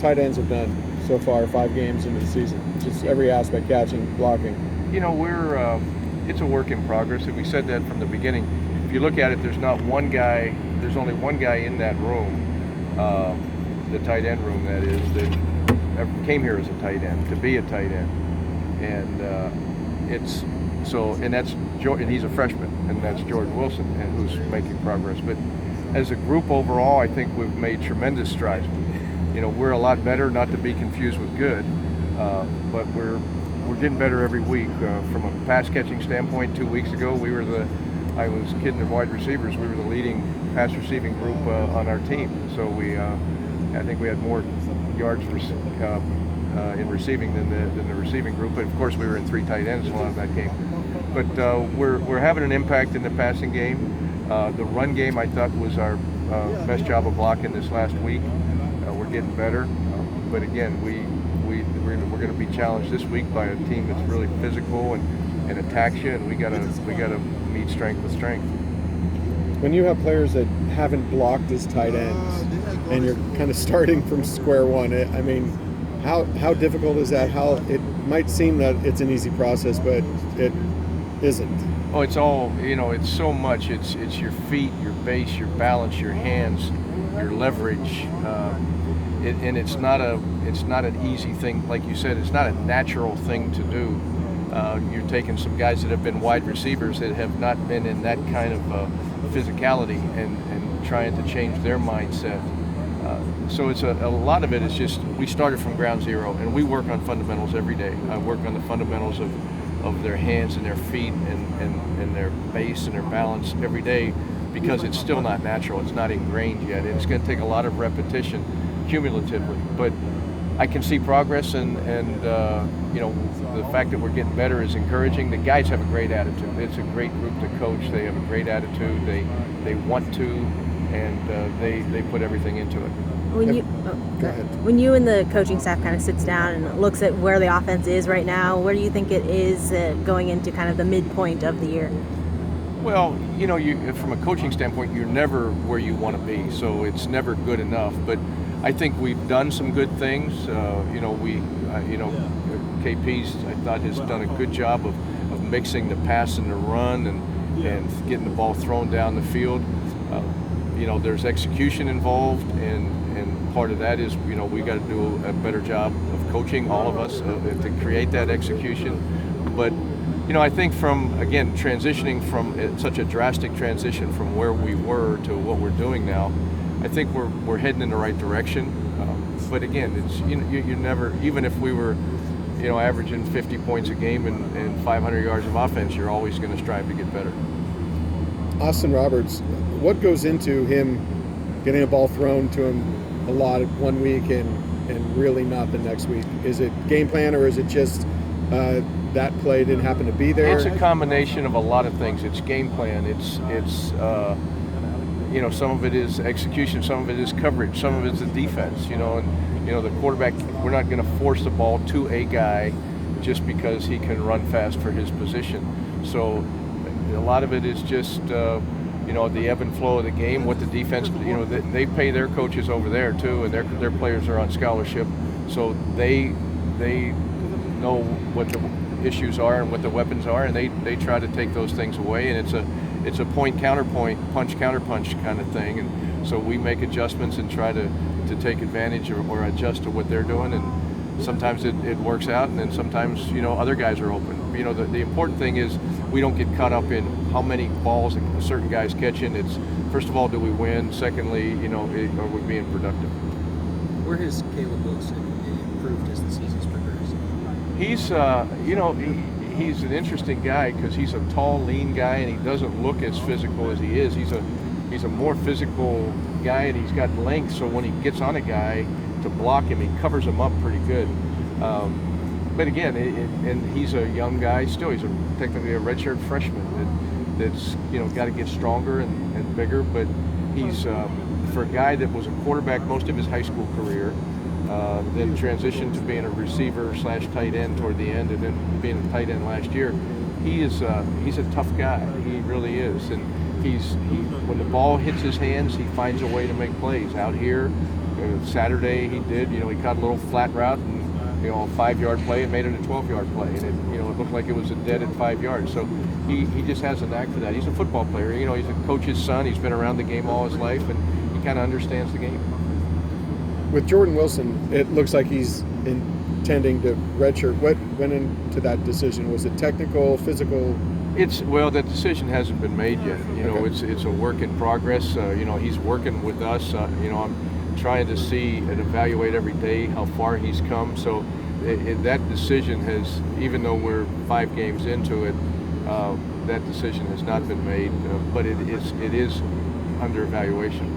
tight ends have done so far, 5 games into the season? Just every aspect, catching, blocking. It's a work in progress, and we said that from the beginning. If you look at it, there's only one guy in that room, the tight end room, that is, that came here as a tight end, to be a tight end. And that's Jordan, and he's a freshman, and that's Jordan Wilson, and who's making progress. But as a group overall, I think we've made tremendous strides. We're a lot better, not to be confused with good, but we're getting better every week. From a pass catching standpoint, 2 weeks ago, I was kidding the wide receivers. We were the leading pass receiving group on our team. So I think we had more yards in receiving than the receiving group. But of course, we were in 3 tight ends a lot of that game. But we're having an impact in the passing game. The run game, I thought, was our best job of blocking this last week. We're getting better, but again, we're going to be challenged this week by a team that's really physical and attacks you, and we got to meet strength with strength. When you have players that haven't blocked as tight ends, and you're kind of starting from square one, I mean, how difficult is that? How it might seem that it's an easy process, but it isn't. Oh, it's all, it's so much. It's your feet, your base, your balance, your hands, your leverage, and it's not an easy thing. Like you said, it's not a natural thing to do. You're taking some guys that have been wide receivers that have not been in that kind of physicality and trying to change their mindset. So it's a lot of it is just, we started from ground zero, and we work on fundamentals every day. I work on the fundamentals of their hands and their feet and their base and their balance every day, because it's still not natural. It's not ingrained yet. It's going to take a lot of repetition cumulatively. But I can see progress, and the fact that we're getting better is encouraging. The guys have a great attitude. It's a great group to coach. They have a great attitude. They want to, and they put everything into it. When you and the coaching staff kind of sits down and looks at where the offense is right now, where do you think it is going into kind of the midpoint of the year? Well, from a coaching standpoint, you're never where you want to be, so it's never good enough. But I think we've done some good things. KP's, I thought, has done a good job of mixing the pass and the run and getting the ball thrown down the field. There's execution involved, and part of that is, we got to do a better job of coaching, all of us, to create that execution. But I think transitioning from such a drastic transition from where we were to what we're doing now, I think we're heading in the right direction. But again, it's you never, even if we were averaging 50 points a game and 500 yards of offense, you're always going to strive to get better. Austin Roberts, what goes into him getting a ball thrown to him a lot one week and really not the next week? Is it game plan, or is it just that play didn't happen to be there? It's a combination of a lot of things. It's game plan. It's some of it is execution, some of it is coverage, some of it's the defense. The quarterback, we're not going to force the ball to a guy just because he can run fast for his position. So a lot of it is just the ebb and flow of the game, what the defense, they pay their coaches over there too, and their players are on scholarship, so they know what the issues are and what the weapons are, and they try to take those things away, and it's a point counterpoint, punch counterpunch kind of thing, and so we make adjustments and try to take advantage or adjust to what they're doing, and sometimes it works out, and then sometimes other guys are open. The important thing is we don't get caught up in how many balls a certain guy's catching. It's, first of all, do we win? Secondly, are we being productive? Where has Caleb Wilson improved as the season's progressed? He's an interesting guy because he's a tall, lean guy, and he doesn't look as physical as he is. He's a more physical guy, and he's got length, so when he gets on a guy to block him, he covers him up pretty good. But again, and he's a young guy still. He's technically a redshirt freshman that's got to get stronger and bigger. But he's for a guy that was a quarterback most of his high school career, then transitioned to being a receiver / tight end toward the end, and then being a tight end last year. He's a tough guy. He really is, and when the ball hits his hands, he finds a way to make plays. Out here, Saturday he did. He caught a little flat route and a 5-yard play and made it a 12-yard play, and it looked like it was a dead at 5 yards. So he just has a knack for that. He's a football player. He's a coach's son. He's been around the game all his life, and he kind of understands the game. With Jordan Wilson, it looks like he's intending to redshirt. What went into that decision? Was it technical, physical? That decision hasn't been made yet. Okay. It's a work in progress. He's working with us. I'm trying to see and evaluate every day how far he's come. So that decision has, even though we're 5 games into it, that decision has not been made. But it is under evaluation.